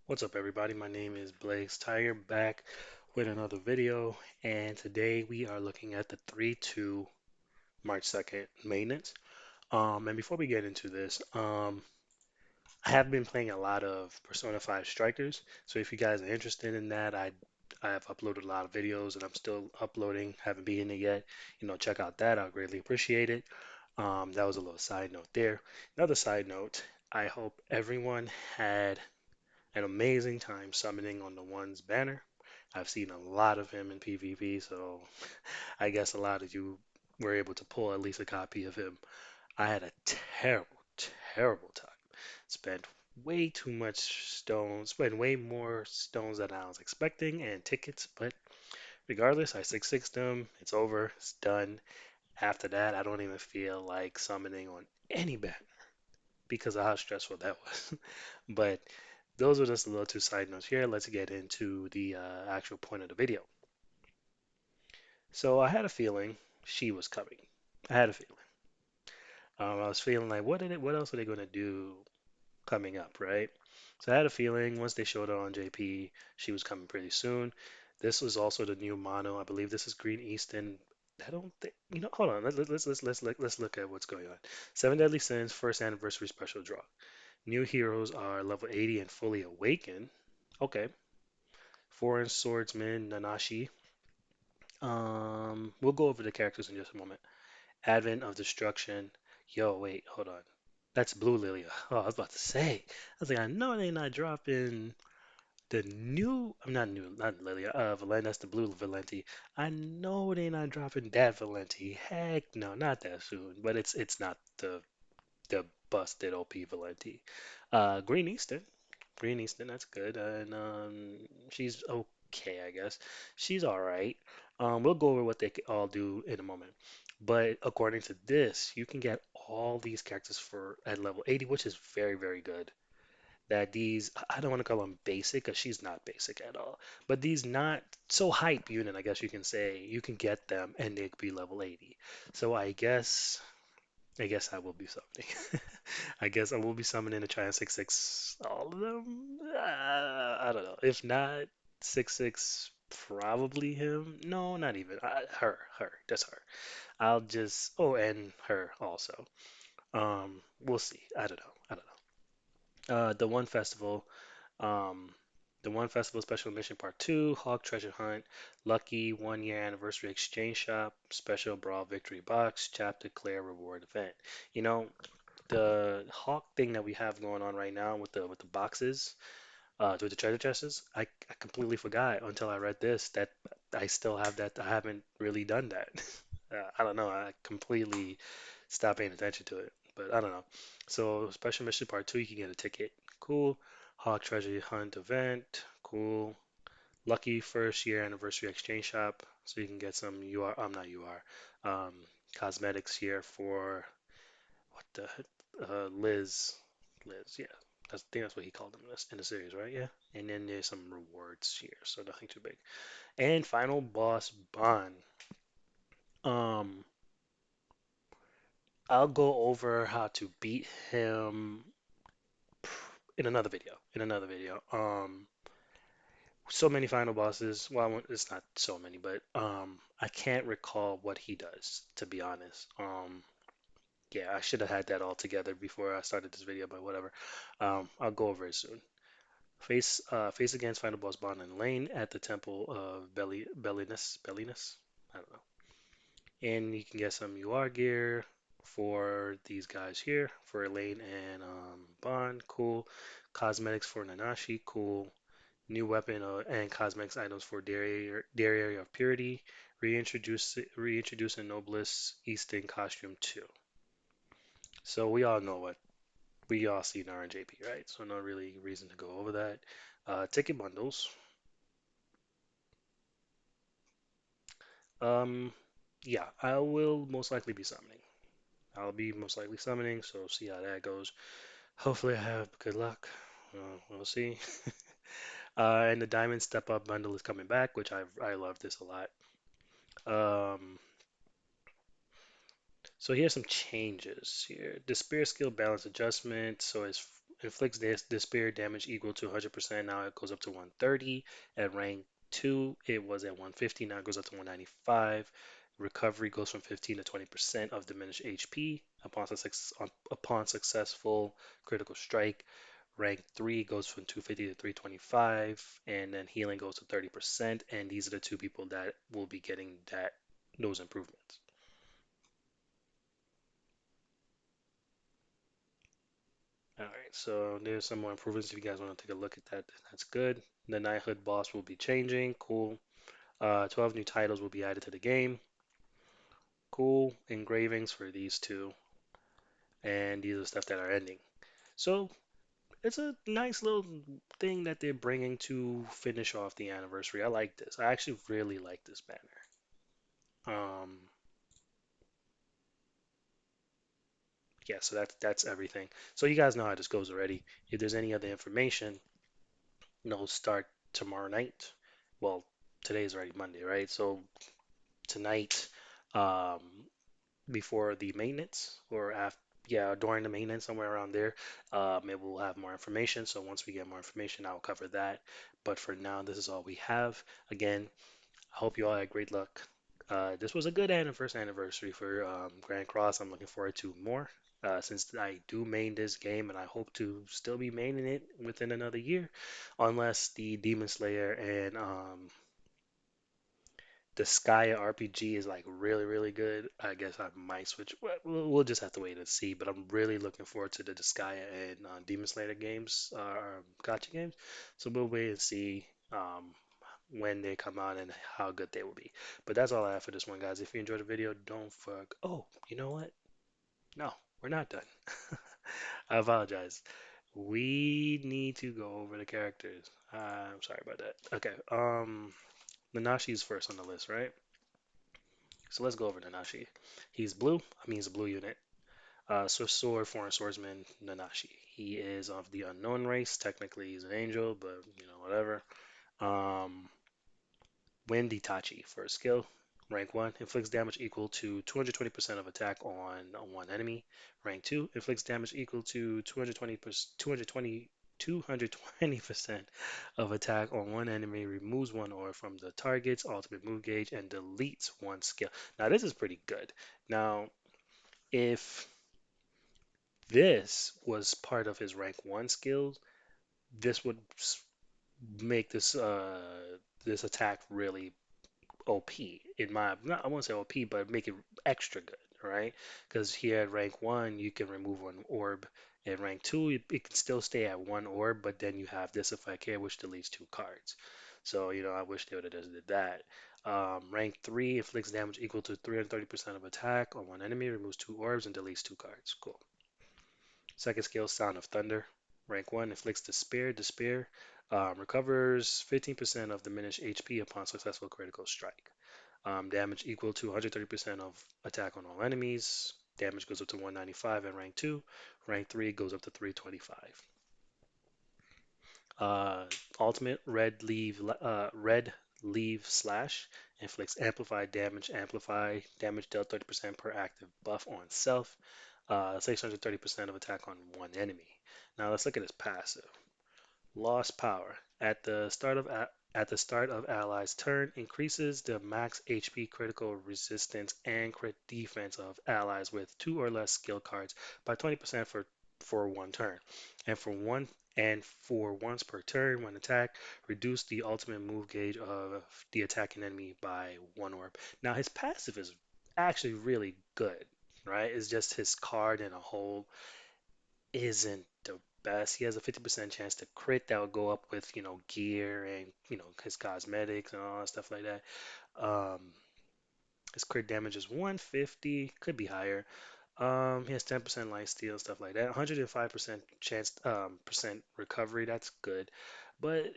What's up, everybody? My name is Blaze Tiger, back with another video, and today we are looking at the 3-2 March 2nd maintenance. And before we get into this, I have been playing a lot of Persona 5 Strikers, so if you guys are interested in that, I have uploaded a lot of videos, and I'm still uploading. Haven't beaten it yet. Check out that. I'll greatly appreciate it. That was a little side note there. Another side note. I hope everyone had an amazing time summoning on the one's banner. I've seen a lot of him in PvP, so I guess a lot of you were able to pull at least a copy of him. I had a terrible, terrible time. Spent way too much stones, spent way more stones than I was expecting and tickets, but regardless, I 6-6'd them. It's over. It's done. After that, I don't even feel like summoning on any banner because of how stressful that was. But those are just a little two side notes here. Let's get into the actual point of the video. So I had a feeling she was coming. I had a feeling. I was feeling like, what else are they going to do coming up, right? So I had a feeling once they showed her on JP, she was coming pretty soon. This was also the new mono. I believe this is Green Eastin. I don't think, hold on. Let's look at what's going on. Seven Deadly Sins first anniversary special draw. New heroes are level 80 and fully awakened. Okay. Foreign swordsman Nanashi. We'll go over the characters in just a moment. Advent of Destruction. Yo, wait, hold on. That's Blue Lilia. Oh, I was about to say. I was like, I know they not dropping the new. I'm not new, not Lilia. Valenti. That's the Blue Valenti. I know they not dropping that Valenti. Heck no, not that soon. But it's not the busted OP Valenti. Green Easton. Green Easton, that's good. And she's okay, I guess. She's all right. We'll go over what they all do in a moment. But according to this, you can get all these characters for at level 80, which is very, very good. That these, I don't want to call them basic, because she's not basic at all. But these not so hype unit, I guess you can say, you can get them and they could be level 80. So I guess I will be summoning. I guess I will be summoning to try and 6-6 all of them. I don't know. If not 6-6, probably him. No, not even. Her. That's her. I'll just. Oh, and her also. We'll see. I don't know. I don't know. The one festival. Um, the One Festival Special Mission Part 2, Hawk Treasure Hunt, Lucky 1 Year Anniversary Exchange Shop, Special Brawl Victory Box, Chapter Clear Reward Event. You know, the Hawk thing that we have going on right now with the boxes, with the treasure chests, I completely forgot until I read this that I still have that. I haven't really done that. I don't know. I completely stopped paying attention to it, but I don't know. So Special Mission Part 2, you can get a ticket. Cool. Hawk Treasure Hunt event. Cool. Lucky first year anniversary exchange shop, so you can get some UR. I'm not UR. Cosmetics here for what the heck? Liz. Liz, yeah. I think that's what he called them in the series, right? Yeah. And then there's some rewards here, so nothing too big. And final boss Bond. Um, I'll go over how to beat him in another video. In another video. So many final bosses. Well, it's not so many, but I can't recall what he does, to be honest. Yeah, I should have had that all together before I started this video, but whatever. I'll go over it soon. Face against final boss Bond and Lane at the Temple of Belliness. I don't know. And you can get some UR gear for these guys here for Elaine and Bond. Cool. Cosmetics for Nanashi. Cool. New weapon and cosmetics items for Dairy Area of Purity. Reintroduce a Noblest Eastin costume too. So we all know what we all see in RNJP, right? So no really reason to go over that. Ticket bundles. Um, yeah, I will most likely be summoning. I'll be most likely summoning, so see how that goes. Hopefully I have good luck. We'll see. And the Diamond Step Up bundle is coming back, which I love this a lot. Um, so here's some changes here. The Spirit Skill Balance Adjustment. So it's inflicts despair damage equal to 100%. Now it goes up to 130. At rank 2, it was at 150. Now it goes up to 195. Recovery goes from 15 to 20% of diminished HP upon successful critical strike. Rank 3 goes from 250 to 325, and then healing goes to 30%. And these are the two people that will be getting those improvements. All right, so there's some more improvements. If you guys want to take a look at that, that's good. The knighthood boss will be changing. Cool. 12 new titles will be added to the game. Cool. Engravings for these two, and these are stuff that are ending. So it's a nice little thing that they're bringing to finish off the anniversary. I like this. I actually really like this banner. Yeah, so that's everything. So you guys know how this goes already. If there's any other information, start tomorrow night. Well, today is already Monday, right? So tonight, um, before the maintenance or after, yeah, during the maintenance, somewhere around there, maybe we'll have more information. So once we get more information, I'll cover that. But for now, this is all we have. Again, I hope you all had great luck. This was a good first anniversary for Grand Cross. I'm looking forward to more since I do main this game, and I hope to still be maining it within another year, unless the Demon Slayer and the Skya RPG is like really, really good. I guess I might switch. We'll just have to wait and see. But I'm really looking forward to the Skya and Demon Slayer games, gotcha games. So we'll wait and see. When they come out and how good they will be. But that's all I have for this one, guys. If you enjoyed the video, don't forget. Oh, you know what? No, we're not done. I apologize. We need to go over the characters. I'm sorry about that. Okay. Nanashi's first on the list, right? So let's go over Nanashi. He's blue. I mean, he's a blue unit. Swift Sword, Foreign Swordsman, Nanashi. He is of the unknown race. Technically, he's an angel, but whatever. Um, Wind Itachi for a skill. Rank 1 inflicts damage equal to 220% of attack on one enemy. Rank 2 inflicts damage equal to 220% of attack on one enemy, removes one or from the target's ultimate move gauge, and deletes one skill. Now, this is pretty good. Now, if this was part of his rank 1 skills, this would make this attack really OP in my not I won't say OP, but make it extra good, right? Because here at rank 1 you can remove one orb. At rank 2 it can still stay at one orb, but then you have this effect here which deletes two cards. So I wish they would have just did that. Rank 3 inflicts damage equal to 330% of attack on one enemy, removes two orbs, and deletes two cards. Cool. Second skill, Sound of Thunder. Rank 1 inflicts Despair. Recovers 15% of diminished HP upon successful critical strike. Damage equal to 130% of attack on all enemies. Damage goes up to 195 in rank 2. Rank 3 goes up to 325. Uh, Ultimate Red Leave Slash inflicts amplify damage dealt 30% per active buff on self. 630% of attack on one enemy. Now let's look at his passive. Lost power. At the start of allies' turn, increases the max HP critical resistance and crit defense of allies with two or less skill cards by 20% for one turn. And for once per turn when attacked, reduce the ultimate move gauge of the attacking enemy by one orb. Now his passive is actually really good, right? It's just his card in a whole isn't the best. He has a 50% chance to crit that will go up with, gear and, his cosmetics and all that stuff like that. Um, his crit damage is 150, could be higher. He has 10% life steal and stuff like that. 105% chance percent recovery, that's good. But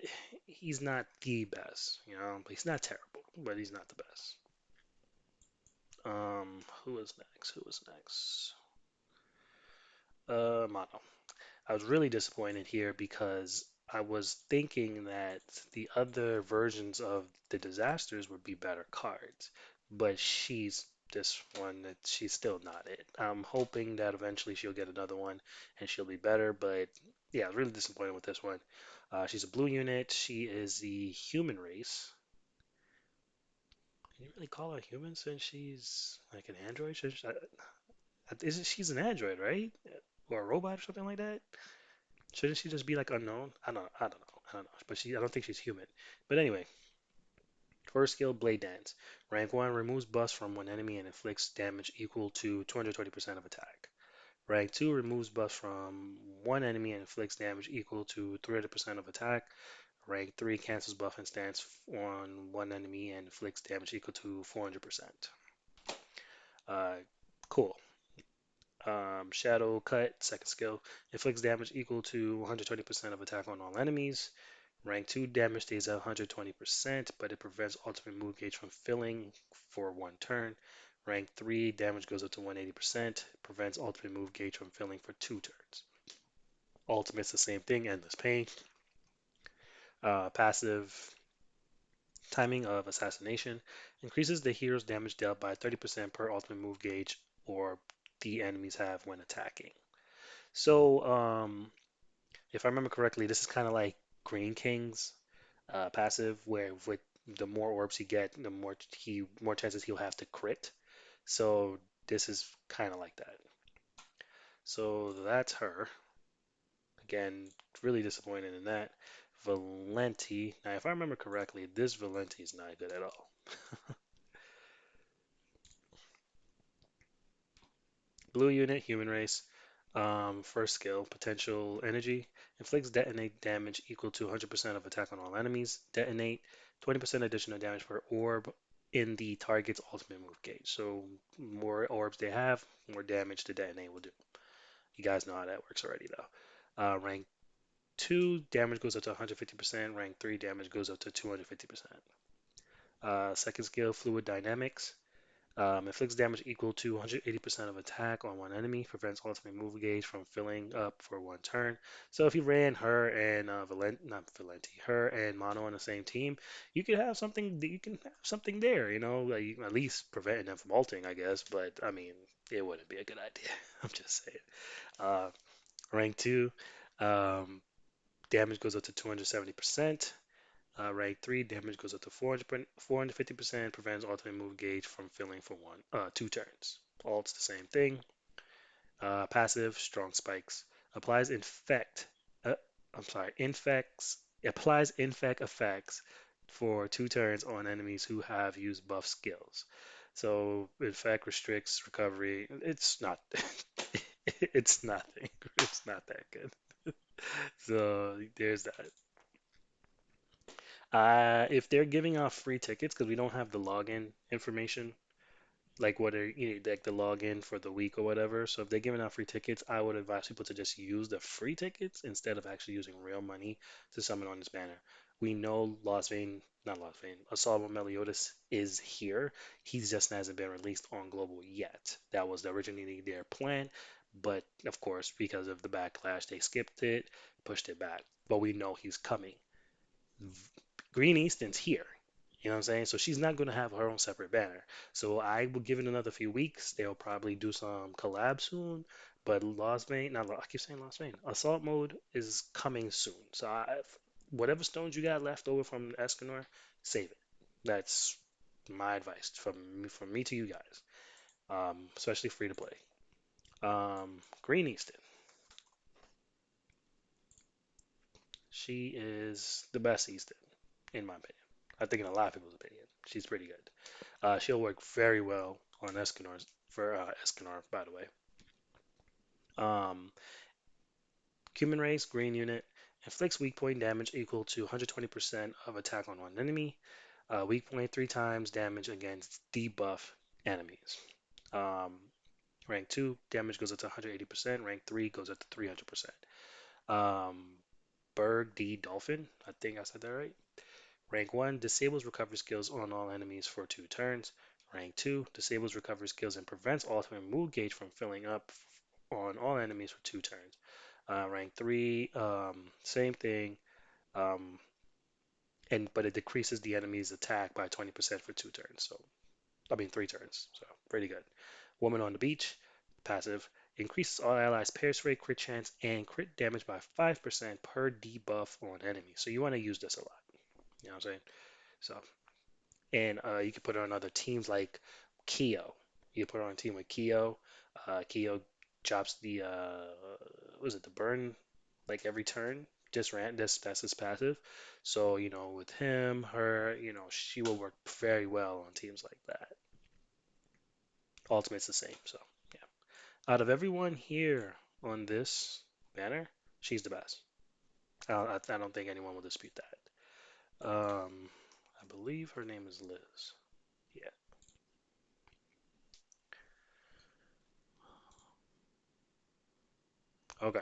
he's not the best, He's not terrible, but he's not the best. Who is next? Who is next? Mono. I was really disappointed here because I was thinking that the other versions of the disasters would be better cards, but she's this one that she's still not it. I'm hoping that eventually she'll get another one and she'll be better, but Yeah, I was really disappointed with this one. She's a blue unit. She is the human race. Can you really call her human since she's like an android? Isn't she's an android, right? Or a robot or something like that? Shouldn't she just be like unknown? I don't know. I don't know. But I don't think she's human. But anyway, first skill, Blade Dance. Rank 1 removes buffs from one enemy and inflicts damage equal to 220% of attack. Rank 2 removes buffs from one enemy and inflicts damage equal to 300% of attack. Rank 3 cancels buff and stance on one enemy and inflicts damage equal to 400%. Uh, cool. Shadow Cut, second skill, inflicts damage equal to 120% of attack on all enemies. Rank 2 damage stays at 120%, but it prevents ultimate move gauge from filling for one turn. Rank 3 damage goes up to 180%, prevents ultimate move gauge from filling for two turns. Ultimate's the same thing, Endless Pain. Passive timing of Assassination increases the hero's damage dealt by 30% per ultimate move gauge or the enemies have when attacking. So, if I remember correctly, this is kind of like Green King's passive, where with the more orbs he get, the more chances he'll have to crit. So this is kind of like that. So that's her. Again, really disappointed in that. Valenti. Now, if I remember correctly, this Valenti is not good at all. Blue unit, human race. First skill, potential energy. Inflicts detonate damage equal to 100% of attack on all enemies. Detonate 20% additional damage per orb in the target's ultimate move gauge. So more orbs they have, more damage the detonate will do. You guys know how that works already though. Rank 2 damage goes up to 150%. Rank 3 damage goes up to 250%. Second skill, fluid dynamics. Inflicts damage equal to 180% of attack on one enemy. Prevents ultimate move gauge from filling up for one turn. So if you ran her and not Valenti, her and Mono on the same team, you could have something. You can have something there. You know, like you can at least preventing them from ulting, I guess. But I mean, it wouldn't be a good idea. I'm just saying. Uh, rank 2, um, damage goes up to 270%. Rank 3, damage goes up to 450%, prevents ultimate move gauge from filling for two turns. Ult's the same thing. Passive, strong spikes. Applies infect, uh, I'm sorry, infects, applies infect effects for two turns on enemies who have used buff skills. So infect restricts recovery. It's not, it's nothing. It's not that good. So there's that. If they're giving out free tickets, because we don't have the login information, like what are like the login for the week or whatever. So if they're giving out free tickets, I would advise people to just use the free tickets instead of actually using real money to summon on this banner. We know not Lost Vein, Assault Meliodas is here. He just hasn't been released on global yet. That was originally their plan, but of course, because of the backlash, they skipped it, pushed it back. But we know he's coming. Green Easton's here. You know what I'm saying? So she's not going to have her own separate banner. So I will give it another few weeks. They'll probably do some collab soon. But Lost Vein, not I keep saying Lost Vein. Assault mode is coming soon. So whatever stones you got left over from Escanor, save it. That's my advice from me to you guys, especially free to play. Green Easton, she is the best Easton in my opinion. I think in a lot of people's opinion, she's pretty good. She'll work very well on Escanor's for Escanor, by the way. Um, Human race, green unit, inflicts weak point damage equal to 120% of attack on one enemy. Weak point 3 times damage against debuff enemies. Um, Rank 2, damage goes up to 180%. Rank 3 goes up to 300%. Um, Berg D Dolphin, I think I said that right. Rank 1 disables recovery skills on all enemies for 2 turns. Rank 2 disables recovery skills and prevents ultimate move gauge from filling up on all enemies for 2 turns. Rank 3, same thing, um, but it decreases the enemy's attack by 20% for 2 turns. So I mean 3 turns. So pretty good. Woman on the beach, passive. Increases all allies' parry rate, crit chance, and crit damage by 5% per debuff on enemies. So you want to use this a lot. You know what I'm saying? So, and you can put it on other teams like Keo. You put it on a team with Keo. Keo drops the was it the burn like every turn? Just ran that's his passive. So, with him, her, she will work very well on teams like that. Ultimate's the same. So yeah. Out of everyone here on this banner, she's the best. I don't think anyone will dispute that. I believe her name is Liz. Yeah. Okay.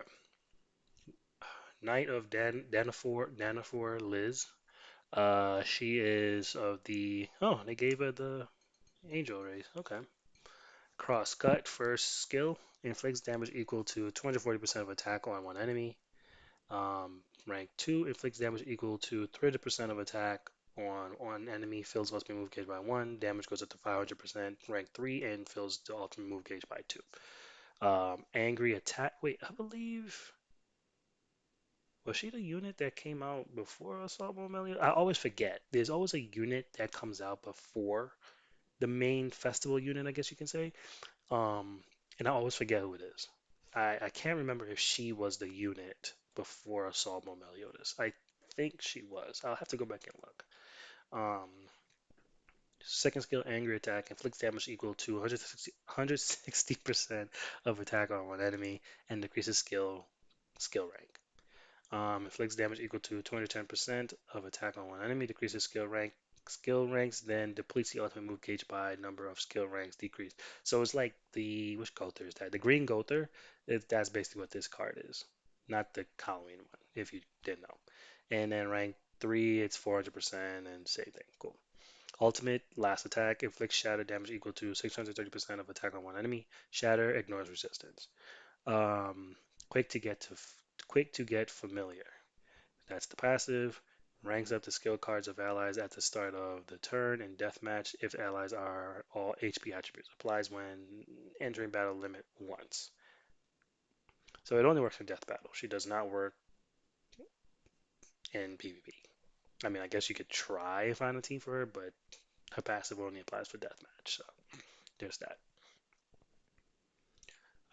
Knight of Danafor Liz. She is of the. Oh, they gave her the Angel race. Okay. Cross cut first skill inflicts damage equal to 240% of attack on one enemy. Rank 2 inflicts damage equal to 30% of attack on one enemy, fills ultimate move gauge by 1, damage goes up to 500%. Rank 3 and fills the ultimate move gauge by 2. Angry attack. Wait, I believe. Was she the unit that came out before Assault Melio? I always forget. There's always a unit that comes out before the main festival unit, I guess you can say. Um, and I always forget who it is. I can't remember if she was the unit before Assault Meliodas. I think she was. I'll have to go back and look. Um, Second skill, Angry Attack, inflicts damage equal to 160% of attack on one enemy and decreases skill rank. Inflicts damage equal to 210% of attack on one enemy, decreases skill rank. Skill ranks, then depletes the ultimate move gauge by number of skill ranks decreased. So it's like which Gother is that? The green Gother, that's basically what this card is. Not the Halloween one, if you didn't know. And then rank 3, it's 400% and same thing. Cool. Ultimate, last attack, inflicts shatter damage equal to 630% of attack on one enemy. Shatter ignores resistance. Um, quick to get familiar. That's the passive. Ranks up the skill cards of allies at the start of the turn in deathmatch if allies are all HP attributes. Applies when entering battle limit once. So it only works in death battle. She does not work in PvP. I mean, I guess you could try and find a team for her, but her passive only applies for deathmatch. So there's that.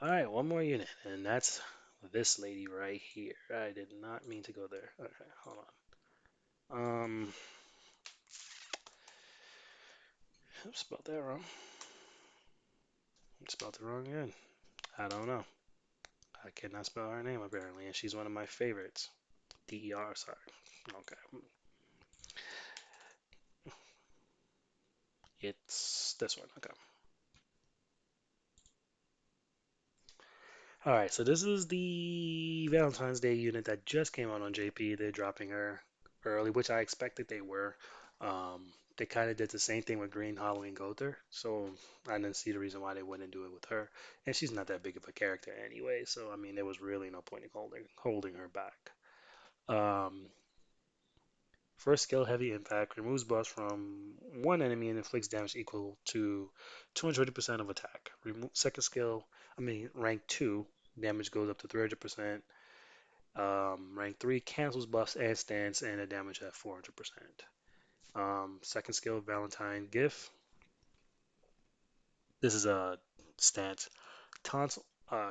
All right, one more unit, and that's this lady right here. I did not mean to go there. Okay, hold on. I spelled that wrong. I spelled it wrong again. I don't know. I cannot spell her name apparently, and she's one of my favorites. DER, sorry. Okay, it's this one. Okay. All right, so this is the Valentine's Day unit that just came out on JP. They're dropping her early, which I expected they were. They kind of did the same thing with Green Halloween Gother, so I didn't see the reason why they wouldn't do it with her. And she's not that big of a character anyway, so I mean, there was really no point in holding her back. Um, First skill, Heavy Impact, removes buffs from one enemy and inflicts damage equal to 200% of attack. Second skill, rank 2, damage goes up to 300%. Rank 3, cancels buffs and stance and a damage at 400%. Second skill, Valentine Gift. This is a stance. Taunts,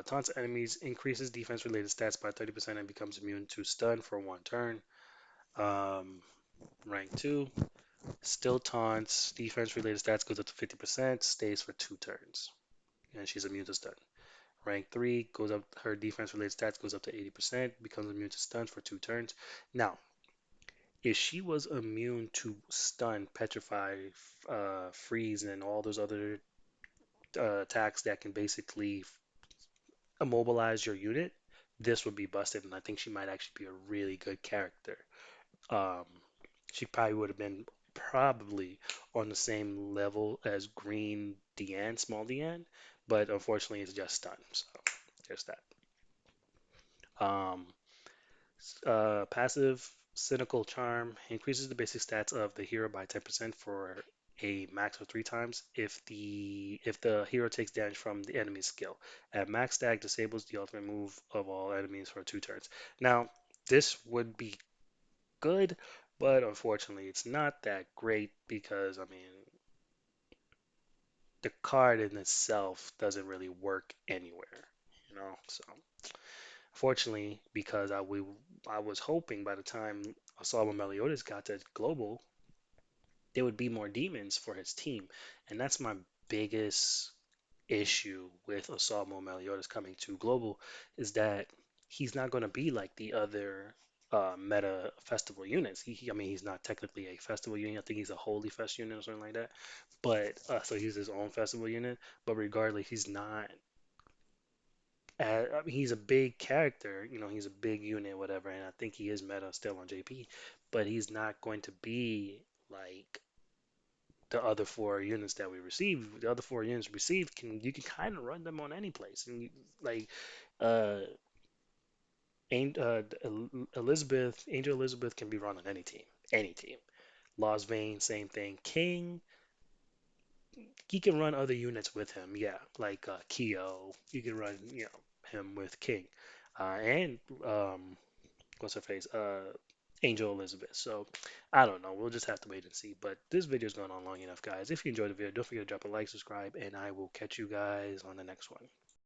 taunts enemies, increases defense related stats by 30% and becomes immune to stun for one turn. Um, Rank 2, still taunts, defense related stats goes up to 50%, stays for 2 turns, and she's immune to stun. Rank 3 goes up, her defense related stats goes up to 80%, becomes immune to stun for 2 turns. Now, if she was immune to stun, petrify, freeze, and all those other attacks that can basically immobilize your unit, this would be busted, and I think she might actually be a really good character. Um, she probably would have been probably on the same level as Green Deanne, Small Deanne, but unfortunately it's just stun. So there's that. Um, Passive Cynical Charm increases the basic stats of the hero by 10% for a max of 3 times if the hero takes damage from the enemy's skill. At max stag disables the ultimate move of all enemies for 2 turns. Now, this would be good, but unfortunately it's not that great because I mean the card in itself doesn't really work anywhere, you know. So fortunately, because I was hoping by the time Asaba Meliodas got to global, there would be more demons for his team, and that's my biggest issue with Asamo Meliodas coming to global is that he's not going to be like the other meta festival units. I mean, he's not technically a festival unit. I think he's a holy fest unit or something like that. But so he's his own festival unit. But regardless, he's not. I mean, he's a big character. You know, he's a big unit, whatever. And I think he is meta still on JP, but he's not going to be like the other four units that we received. The other four units received can you can kind of run them on any place, and you, like uh, Angel Elizabeth can be run on any team, any team. Lost Vein, same thing. King, he can run other units with him, yeah, like Keo. You can run, you know, him with King, and what's her face? Angel Elizabeth. So I don't know. We'll just have to wait and see. But this video's gone on long enough, guys. If you enjoyed the video, don't forget to drop a like, subscribe, and I will catch you guys on the next one.